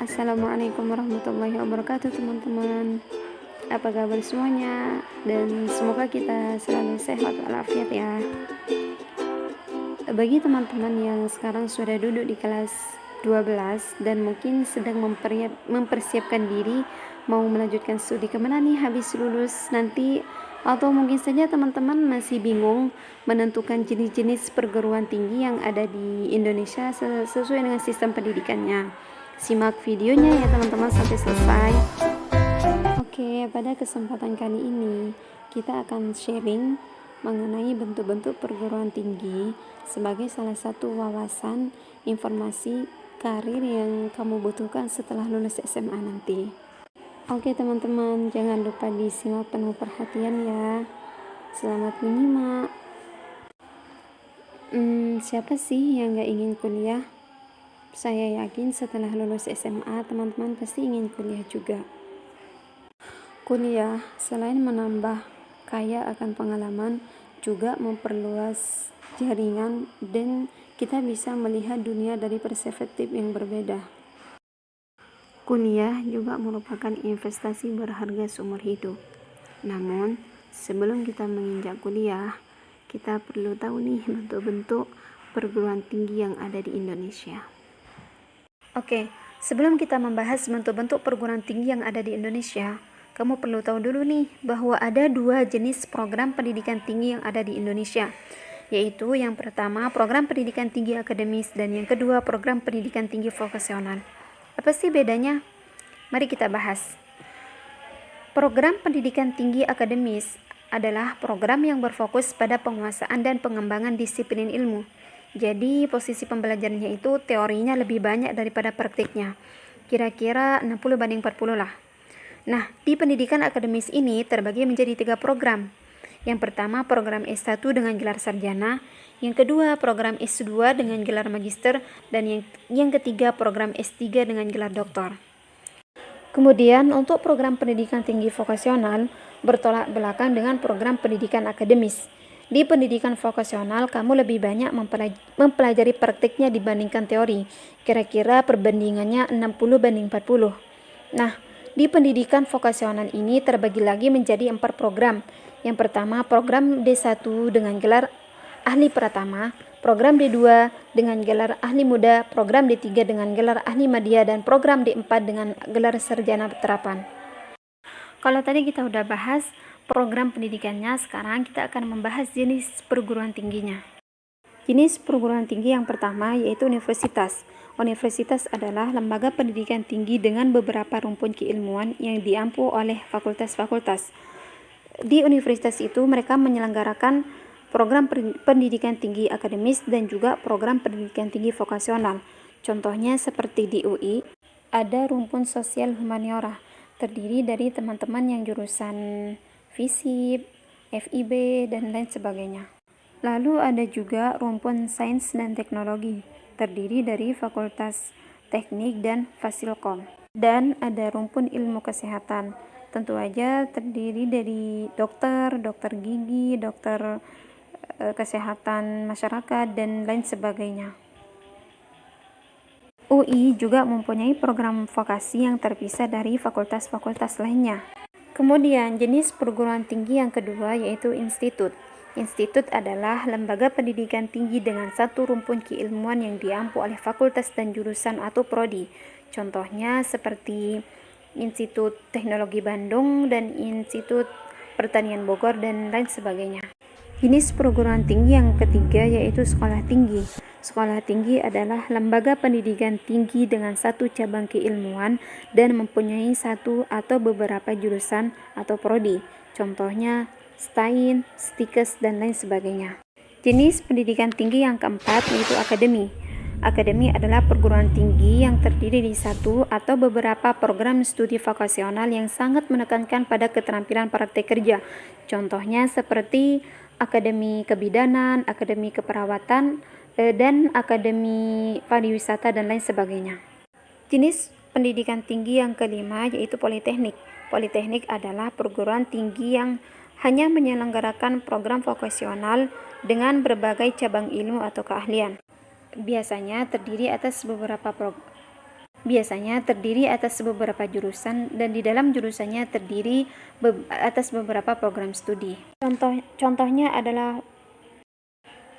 Assalamualaikum warahmatullahi wabarakatuh teman-teman. Apa kabar semuanya? Dan semoga kita selalu sehat walafiat ya. Bagi teman-teman yang sekarang sudah duduk di kelas 12 dan mungkin sedang mempersiapkan diri mau melanjutkan studi kemana nih habis lulus nanti, atau mungkin saja teman-teman masih bingung menentukan jenis-jenis perguruan tinggi yang ada di Indonesia sesuai dengan sistem pendidikannya. Simak videonya ya teman-teman sampai selesai. Oke, pada kesempatan kali ini kita akan sharing mengenai bentuk-bentuk perguruan tinggi sebagai salah satu wawasan informasi karir yang kamu butuhkan setelah lulus SMA nanti. Oke teman-teman, jangan lupa disimak penuh perhatian ya. Selamat menyimak. Siapa sih yang gak ingin kuliah? Saya yakin setelah lulus SMA, teman-teman pasti ingin kuliah juga. Kuliah selain menambah kaya akan pengalaman, juga memperluas jaringan dan kita bisa melihat dunia dari perspektif yang berbeda. Kuliah juga merupakan investasi berharga seumur hidup. Namun, sebelum kita menginjak kuliah, kita perlu tahu nih bentuk-bentuk perguruan tinggi yang ada di Indonesia. Oke, sebelum kita membahas bentuk-bentuk perguruan tinggi yang ada di Indonesia, kamu perlu tahu dulu nih bahwa ada dua jenis program pendidikan tinggi yang ada di Indonesia, yaitu yang pertama program pendidikan tinggi akademis dan yang kedua program pendidikan tinggi vokasional. Apa sih bedanya? Mari kita bahas. Program pendidikan tinggi akademis adalah program yang berfokus pada penguasaan dan pengembangan disiplin ilmu. Jadi posisi pembelajarannya itu teorinya lebih banyak daripada praktiknya. Kira-kira 60/40 lah. Nah, di pendidikan akademis ini terbagi menjadi 3 program. Yang pertama program S1 dengan gelar sarjana, yang kedua program S2 dengan gelar magister, dan yang ketiga program S3 dengan gelar doktor. Kemudian untuk program pendidikan tinggi vokasional bertolak belakang dengan program pendidikan akademis. Di pendidikan vokasional, kamu lebih banyak mempelajari praktiknya dibandingkan teori. Kira-kira perbandingannya 60/40. Nah, di pendidikan vokasional ini terbagi lagi menjadi 4 program. Yang pertama, program D1 dengan gelar ahli pratama, program D2 dengan gelar ahli muda, program D3 dengan gelar ahli madya, dan program D4 dengan gelar sarjana terapan. Kalau tadi kita udah bahas program pendidikannya, sekarang kita akan membahas jenis perguruan tingginya. Jenis perguruan tinggi yang pertama yaitu universitas. Universitas adalah lembaga pendidikan tinggi dengan beberapa rumpun keilmuan yang diampu oleh fakultas-fakultas. Di universitas itu mereka menyelenggarakan program pendidikan tinggi akademis dan juga program pendidikan tinggi vokasional. Contohnya seperti di UI, ada rumpun sosial humaniora, terdiri dari teman-teman yang jurusan FISIP, FIB, dan lain sebagainya. Lalu ada juga rumpun sains dan teknologi, terdiri dari fakultas teknik dan fasilkom. Dan ada rumpun ilmu kesehatan, tentu aja terdiri dari dokter gigi, dokter kesehatan masyarakat, dan lain sebagainya. UI juga mempunyai program vokasi yang terpisah dari fakultas-fakultas lainnya. Kemudian jenis perguruan tinggi yang kedua yaitu institut. Institut adalah lembaga pendidikan tinggi dengan satu rumpun keilmuan yang diampu oleh fakultas dan jurusan atau prodi. Contohnya seperti Institut Teknologi Bandung dan Institut Pertanian Bogor dan lain sebagainya. Jenis perguruan tinggi yang ketiga yaitu sekolah tinggi. Sekolah tinggi adalah lembaga pendidikan tinggi dengan satu cabang keilmuan dan mempunyai satu atau beberapa jurusan atau prodi. Contohnya STAIN, STIKES, dan lain sebagainya. Jenis pendidikan tinggi yang keempat yaitu akademi. Akademi adalah perguruan tinggi yang terdiri di satu atau beberapa program studi vokasional yang sangat menekankan pada keterampilan praktek kerja. Contohnya seperti Akademi Kebidanan, Akademi Keperawatan, dan Akademi Pariwisata, dan lain sebagainya. Jenis pendidikan tinggi yang kelima yaitu politeknik. Politeknik adalah perguruan tinggi yang hanya menyelenggarakan program vokasional dengan berbagai cabang ilmu atau keahlian. Biasanya terdiri atas beberapa biasanya terdiri atas beberapa jurusan dan di dalam jurusannya terdiri atas beberapa program studi.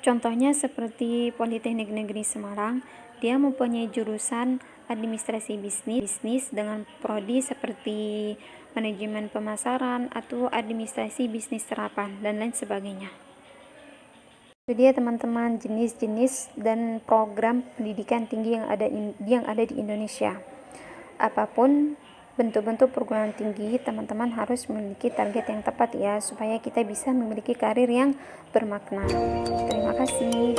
Contohnya seperti Politeknik Negeri Semarang, dia mempunyai jurusan administrasi bisnis dengan prodi seperti manajemen pemasaran atau administrasi bisnis terapan dan lain sebagainya. Itu dia teman-teman jenis-jenis dan program pendidikan tinggi yang ada di Indonesia. Apapun bentuk-bentuk perguruan tinggi, teman-teman harus memiliki target yang tepat ya, supaya kita bisa memiliki karir yang bermakna. Terima kasih.